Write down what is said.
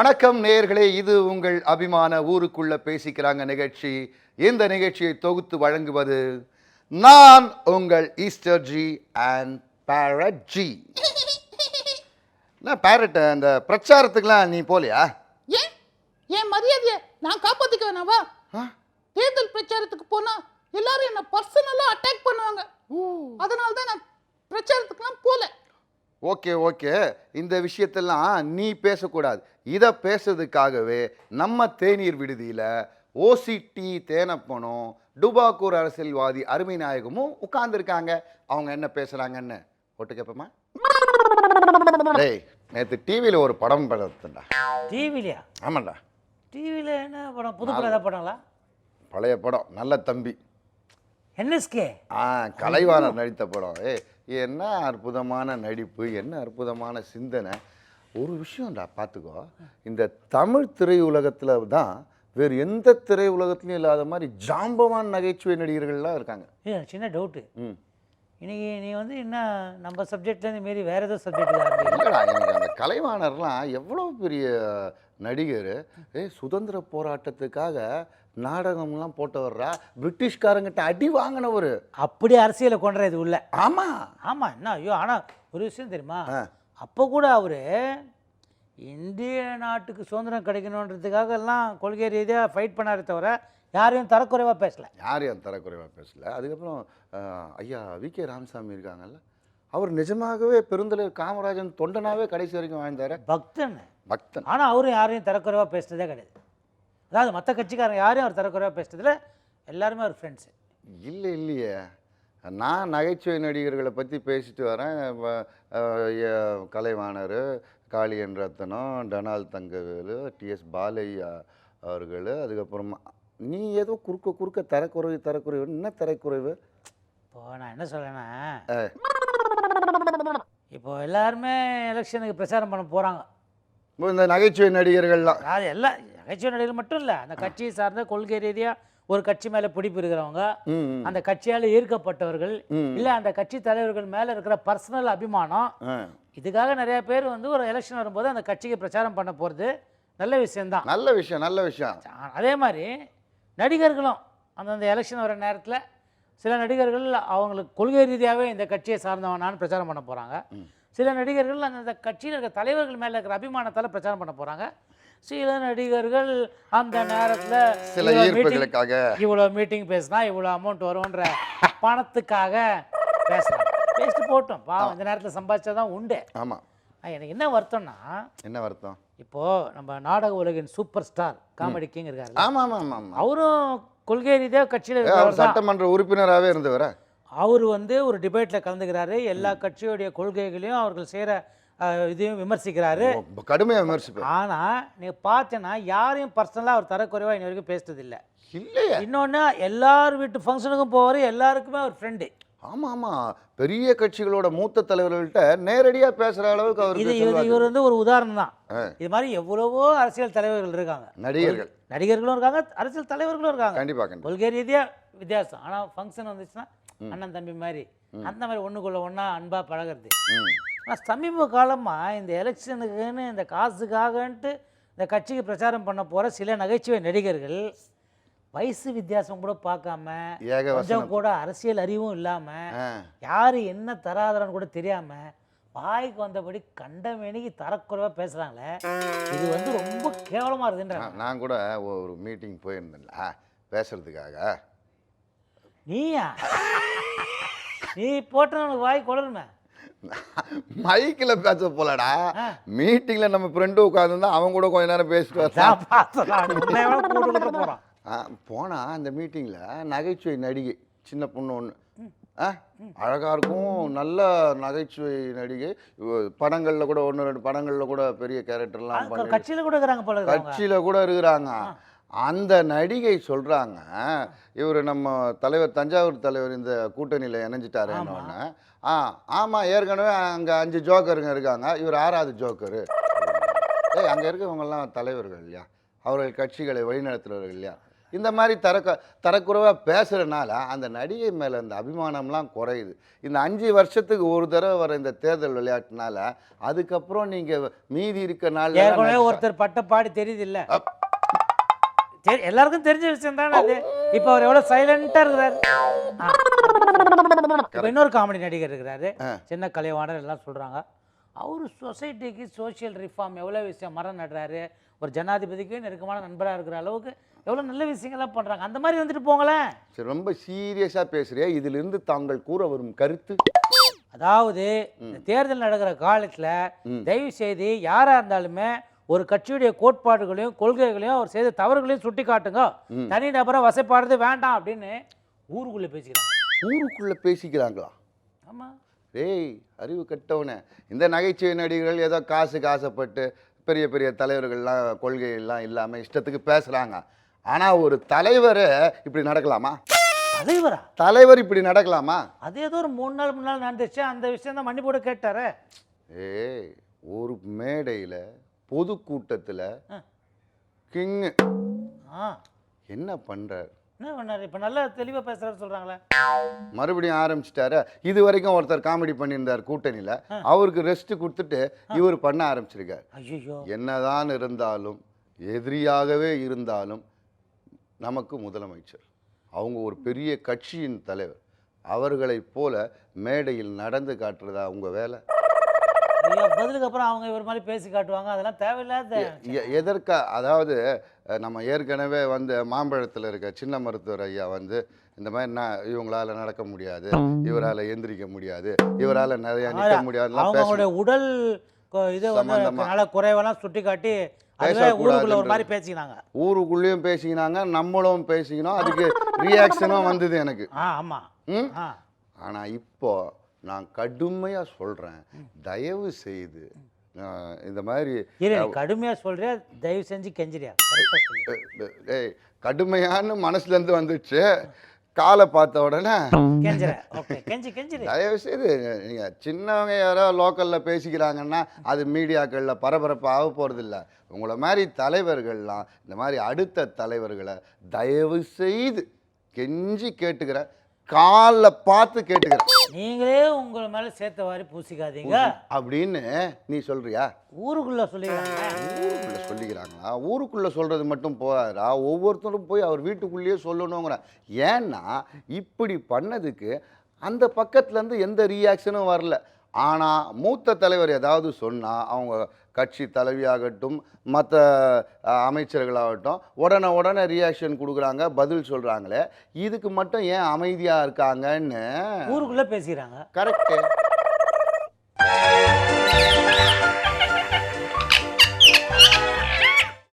வணக்கம் நேயர்களே, இது உங்கள் அபிமான ஊருக்குள்ள பேசிக்கிறாங்க நிகழ்ச்சி. இந்த நிகழ்ச்சியை தொகுத்து வழங்குவது நான் உங்கள் Easter ji and parrot ji. என்ன பேரட், அந்த பிரச்சாரத்துக்குலாம் நீ போலியா? ஏன் என் மரியாதையை நான் காப்பாத்திக்க வேணாவா? தேர்தல் பிரச்சாரத்துக்கு போனா எல்லாரும் என்ன பர்சனலா அட்டாக் பண்ணுவாங்க. அதனால தான் நான் பிரச்சாரத்துக்குலாம் போல. ஓகே, இந்த விஷயத்தெல்லாம் நீ பேசக்கூடாது. இதை பேசுறதுக்காகவே நம்ம தேநீர் விடுதியில் ஓசிடி தேனப்பனும் டுபாக்கூர் அரசியல்வாதி அருமை நாயகமும் உட்கார்ந்துருக்காங்க. அவங்க என்ன பேசுகிறாங்கன்னு ஒட்டு கேட்போமா? டேய், நேற்று டிவியில் ஒரு படம் படத்துண்டா. டிவிலையா? ஆமாண்டா. டிவியில் என்ன படம்? புது படம் ஏதாவது படங்களா? பழைய படம், நல்ல தம்பி. என்எஸ்கே கலைவாணர் நடித்த படம். என்ன அற்புதமான நடிப்பு, என்ன அற்புதமான சிந்தனை. ஒரு விஷயம்டா பார்த்துக்கோ, இந்த தமிழ் திரையுலகத்தில் தான் வேறு எந்த திரையுலகத்துலையும் இல்லாத மாதிரி ஜாம்பவான் நகைச்சுவை நடிகர்கள்லாம் இருக்காங்க. சின்ன டவுட்டு. இன்னைக்கு நீ வந்து என்ன நம்ம சப்ஜெக்ட்லேருந்து மாரி வேறு ஏதோ சப்ஜெக்ட் இல்லைடா. எனக்கு அந்த கலைவாணர்லாம் எவ்வளோ பெரிய நடிகர். சுதந்திர போராட்டத்துக்காக நாடகம்லாம் போட்டு வர்றா, பிரிட்டிஷ்காரங்கிட்ட அடி வாங்கினவர். அப்படி அரசியலை கொண்டுறது உள்ள. ஆமாம் என்ன ஐயோ. ஆனால் ஒரு விஷயம் தெரியுமா, அப்போ கூட அவர் இந்திய நாட்டுக்கு சுதந்திரம் கிடைக்கணுன்றதுக்காக எல்லாம் கொள்கை ரீதியாக ஃபைட் பண்ணாரே தவிர யாரையும் தரக்குறைவாக பேசலை. அதுக்கப்புறம் ஐயா வி.கே. ராமசாமி இருக்காங்கல்ல, அவர் நிஜமாகவே பெருந்தலைவர் காமராஜன் தொண்டனாவே கடைசி வரைக்கும் வாழ்ந்தார். பக்தன். ஆனால் அவரும் யாரையும் தரக்குறைவாக பேசுனதே கிடையாது. அதாவது மற்ற கட்சிக்காரங்க யாரையும் அவர் தரக்குறைவாக பேசுறதுல எல்லாருமே அவர் ஃப்ரெண்ட்ஸு. இல்லையே, நான் நகைச்சுவை நடிகர்களை பற்றி பேசிட்டு வரேன். கலைவாணர், காளியன் ரத்னம், டொனால்ட் தங்கவேலு, டிஎஸ் பாலையா அவர்கள். அதுக்கப்புறமா நீ ஏதோ குறுக்க தரக்குறைவு என்ன தரக்குறைவு? இப்போ நான் என்ன சொல்கிறேன்னா, இப்போ எல்லாருமே எலெக்ஷனுக்கு பிரச்சாரம் பண்ண போகிறாங்க. இந்த நகைச்சுவை நடிகர்கள்லாம், அது எல்லாம் நகைச்சுவை நடிகர்கள் மட்டும் இல்லை, அந்த கட்சியை சார்ந்த கொள்கை ரீதியாக ஒரு கட்சி மேலே பிடிப்பு இருக்கிறவங்க, அந்த கட்சியால் ஈர்க்கப்பட்டவர்கள், இல்லை அந்த கட்சி தலைவர்கள் மேலே இருக்கிற பர்சனல் அபிமானம், இதுக்காக நிறைய பேர் வந்து ஒரு எலெக்ஷன் வரும்போது அந்த கட்சிக்கு பிரச்சாரம் பண்ண போகிறது நல்ல விஷயம்தான். நல்ல விஷயம். அதே மாதிரி நடிகர்களும் அந்தந்த எலெக்ஷன் வர நேரத்தில் சில நடிகர்கள் அவங்களுக்கு கொள்கை ரீதியாகவே இந்த கட்சியை சார்ந்தவனான்னு பிரச்சாரம் பண்ண போகிறாங்க. சில நடிகர்கள் அந்த கட்சியில் இருக்கிற தலைவர்கள் மேலே இருக்கிற அபிமானத்தால் பிரச்சாரம் பண்ண போகிறாங்க. சில நடிகர்கள் அந்த நேரத்தில் இவ்வளோ மீட்டிங் பேசினா இவ்வளோ அமௌண்ட் வரும்ன்ற பணத்துக்காக பேசிட்டு போட்டோம். பாவம், இந்த நேரத்தில் சம்பாதிச்சா தான் உண்டு. ஆமாம். எனக்கு என்ன வருத்தம்னா, இப்போது நம்ம நாடக உலகின் சூப்பர் ஸ்டார் காமெடி கிங் இருக்காரு. ஆமாம். அவரும் கொள்கை ரீதியாக கட்சியில் சட்டமன்ற உறுப்பினராகவே இருந்தவர். அவர் வந்து ஒரு டிபேட்டில் கலந்துக்கிறாரு. எல்லா கட்சியுடைய கொள்கைகளையும் அவர்கள் செய்கிற இதையும் விமர்சிக்கிறாரு, கடுமையாக விமர்சிப்பார். ஆனால் நீங்கள் பார்த்தேன்னா யாரையும் பர்சனலாக அவர் தரக்குறைவாக இன்ன வரைக்கும் பேசுறது இல்லை. இன்னொன்று, எல்லார் வீட்டு ஃபங்க்ஷனுக்கும் போவார், எல்லாருக்குமே அவர் ஃப்ரெண்டு. ஆமாம், பெரிய கட்சிகளோட மூத்த தலைவர்கள்ட்ட நேரடியாக பேசுகிற அளவுக்கு அவர். இவர் வந்து ஒரு உதாரணம் தான். இது மாதிரி எவ்வளவோ அரசியல் தலைவர்கள் இருக்காங்க, நடிகர்களும் இருக்காங்க, அரசியல் தலைவர்களும் இருக்காங்க. கண்டிப்பாக கொள்கை ரீதியாக வித்தியாசம். ஆனால் ஃபங்க்ஷன் வந்துச்சுன்னா அண்ணன் தம்பி மாதிரி அந்த மாதிரி ஒன்றுக்குள்ள ஒன்றா அன்பாக பழகிறது. ஆனால் சமீப காலமாக இந்த எலெக்ஷனுக்குன்னு இந்த காசுக்காகன்ட்டு இந்த கட்சிக்கு பிரச்சாரம் பண்ண போகிற சில நகைச்சுவை நடிகர்கள் வயசு வித்தியாசம் கூட பார்க்காம, கொஞ்சம் கூட அரசியல் அறிவும் இல்லாமல், யார் என்ன தராதரன்னு கூட தெரியாமல் வாய்க்கு வந்தபடி கண்டமேனிக்கு தரக்குறைவாக பேசுகிறாங்களே, இது வந்து ரொம்ப கேவலமாக இருக்குன்றாங்க. நான் கூட ஒரு மீட்டிங் போயிருந்தேன்ல பேசுறதுக்காக. நீயா? நீ போட்ட வாய் கொளருமே. மைக்கில் பேச போலடா, மீட்டிங்கில் நம்ம ஃப்ரெண்டு உட்காந்துருந்தா அவன் கூட கொஞ்ச நேரம் பேசிட்டு போகிறான். போனால் அந்த மீட்டிங்கில் நகைச்சுவை நடிகை சின்ன பொண்ணு ஒன்று அழகாக இருக்கும், நல்ல நகைச்சுவை நடிகை. படங்களில் கூட 1-2 படங்களில் கூட பெரிய கேரக்டர்லாம் பண்ணி கட்சியில் கூட இருக்கிறாங்க போல. கட்சியில் கூட இருக்கிறாங்க. அந்த நடிகை சொல்கிறாங்க, இவர் நம்ம தலைவர் தஞ்சாவூர் தலைவர் இந்த கூட்டணியில் இணைஞ்சிட்டாரு என்னொன்று. ஆமாம், ஏற்கனவே அங்கே 5 ஜோக்கருங்க இருக்காங்க, இவர் 6வது ஜோக்கரு. அங்கே இருக்கவங்கெல்லாம் தலைவர்கள் இல்லையா, அவர்கள் கட்சிகளை வழிநடத்துகிறவர்கள் இல்லையா. இந்த மாதிரி தரக்குறைவாக பேசுகிறனால அந்த நடிகை மேலே அந்த அபிமானம்லாம் குறையுது. இந்த 5 வருஷத்துக்கு ஒரு தடவை வர இந்த தேர்தல் விளையாட்டுனால அதுக்கப்புறம் நீங்கள் மீதி இருக்க நாள் ஏற்கனவே ஒருத்தர் பட்ட பாடி தெரியுது இல்லை, எல்லாருக்கும் தெரிஞ்ச விஷயம் தானே அது. இப்போ அவர் எவ்வளோ சைலண்டாக இருக்கிறாரு. இப்போ இன்னொரு காமெடி நடிகர் இருக்கிறாரு, சின்ன கலைவாணர் எல்லாம் சொல்கிறாங்க. அவர் சொசைட்டிக்கு சோஷியல் ரிஃபார்ம் எவ்வளோ விஷயம் மரம் நடுறாரு, ஒரு ஜனாதிபதிக்கு நெருக்கமான நண்பராக இருக்கிற அளவுக்கு எவ்வளோ நல்ல விஷயங்கள்லாம் பண்ணுறாங்க. அந்த மாதிரி வந்துட்டு போங்களேன். சரி, ரொம்ப சீரியஸாக பேசுறியா? இதிலிருந்து தாங்கள் கூற வரும் கருத்து? அதாவது இந்த தேர்தல் நடக்கிற காலத்தில் தயவு செய்து யாராக இருந்தாலுமே ஒரு கட்சியுடைய கோட்பாடுகளையும் கொள்கைகளையும் அவர் செய்த தவறுகளையும் சுட்டி காட்டுங்க. தனிநபரை வசைப்பாடுறது வேண்டாம் அப்படின்னு ஊருக்குள்ளே பேசிக்கிறாங்க. ஊருக்குள்ளே பேசிக்கிறாங்களா? ஆமாம். டேய், அறிவு கட்டவனே. இந்த நகைச்சுவை நடிகர்கள் ஏதோ காசுக்கு ஆசைப்பட்டு பெரிய பெரிய தலைவர்கள்லாம் கொள்கையெல்லாம் இல்லாமல் இஷ்டத்துக்கு பேசுகிறாங்க. ஆனால் ஒரு தலைவர் இப்படி நடக்கலாமா? தலைவரா? தலைவர் இப்படி நடக்கலாமா? அது ஏதோ ஒரு 3 நாள் முன்னால் நடந்துச்சு, அந்த விஷயம் தான் மன்னி போட்டு கேட்டாரு. ஏய், ஒரு மேடையில் பொதுக்கூட்டத்தில் கிங்கு என்ன பண்ணுறார்? என்ன பண்ணாரு? இப்போ நல்லா தெளிவாக பேசுகிறாரு சொல்கிறாங்களே. மறுபடியும் ஆரம்பிச்சிட்டாரு. இது வரைக்கும் ஒருத்தர் காமெடி பண்ணியிருந்தார் கூட்டணியில், அவருக்கு ரெஸ்ட் கொடுத்துட்டு இவர் பண்ண ஆரம்பிச்சிருக்கார். ஐயோ, என்னதான் இருந்தாலும் எதிரியாகவே இருந்தாலும் நமக்கு முதலமைச்சர், அவங்க ஒரு பெரிய கட்சியின் தலைவர், அவர்களைப் போல மேடையில் நடந்து காட்டுறதா அவங்க வேலை? பதிலுக்கு அப்புறம் அவங்க இவர் மாதிரி பேசி காட்டுவாங்க, அதெல்லாம் தேவையில்லாத. எதற்கா? அதாவது நம்ம ஏற்கனவே வந்து மாம்பழத்தில் இருக்க சின்ன மருத்துவர் ஐயா வந்து இந்த மாதிரி இவங்களால நடக்க முடியாது, இவரால் எந்திரிக்க முடியாது, இவரால் நிறைய நிற்க முடியாது, அவங்களுடைய உடல் இது வந்து நல்ல குறைவெல்லாம் சுட்டி காட்டி ஊருக்குள்ள ஒரு மாதிரி பேசிக்கினாங்க. ஊருக்குள்ளேயும் பேசிக்கினாங்க, நம்மளும் பேசிக்கணும், அதுக்கு ரியாக்ஷனும் வந்தது எனக்கு. ஆமா. ஆனால் இப்போ நான் கடுமையாக சொல்கிறேன், தயவு செய்து இந்த மாதிரி கடுமையாக சொல்றியா, தயவு செஞ்சு கெஞ்சிரியா? டேய், கடுமையான்னு மனசுலேருந்து வந்துச்சு, காலை பார்த்த உடனே தயவு செய்து நீங்கள் சின்னவங்க யாரோ லோக்கலில் பேசிக்கிறாங்கன்னா அது மீடியாக்களில் பரபரப்பாக ஆக போகிறதில்ல. உங்களை மாதிரி தலைவர்கள்லாம் இந்த மாதிரி அடுத்த தலைவர்களை தயவு செய்து கெஞ்சி கேட்டுக்கிறேன், காலில் பார்த்து கேட்டுக்கிறேன், நீங்களே உங்களை மேலே சேர்த்த வாரி பூசிக்காதீங்க அப்படின்னு நீ சொல்றியா? ஊருக்குள்ள சொல்லிக்கிறாங்க. ஊருக்குள்ள சொல்லிக்கிறாங்களா? ஊருக்குள்ள சொல்றது மட்டும் போகாதா, ஒவ்வொருத்தரும் போய் அவர் வீட்டுக்குள்ளேயே சொல்லணுங்கிற. ஏன்னா இப்படி பண்ணதுக்கு அந்த பக்கத்துலேருந்து எந்த ரியாக்ஷனும் வரல. ஆனால் மூத்த தலைவர் ஏதாவது சொன்னால் அவங்க கட்சி தலைவியாகட்டும் மற்ற அமைச்சர்களாகட்டும் உடனே ரியாக்ஷன் கொடுக்குறாங்க, பதில் சொல்கிறாங்களே, இதுக்கு மட்டும் ஏன் அமைதியாக இருக்காங்கன்னு ஊருக்குள்ளே பேசிக்கிறாங்க. கரெக்டு.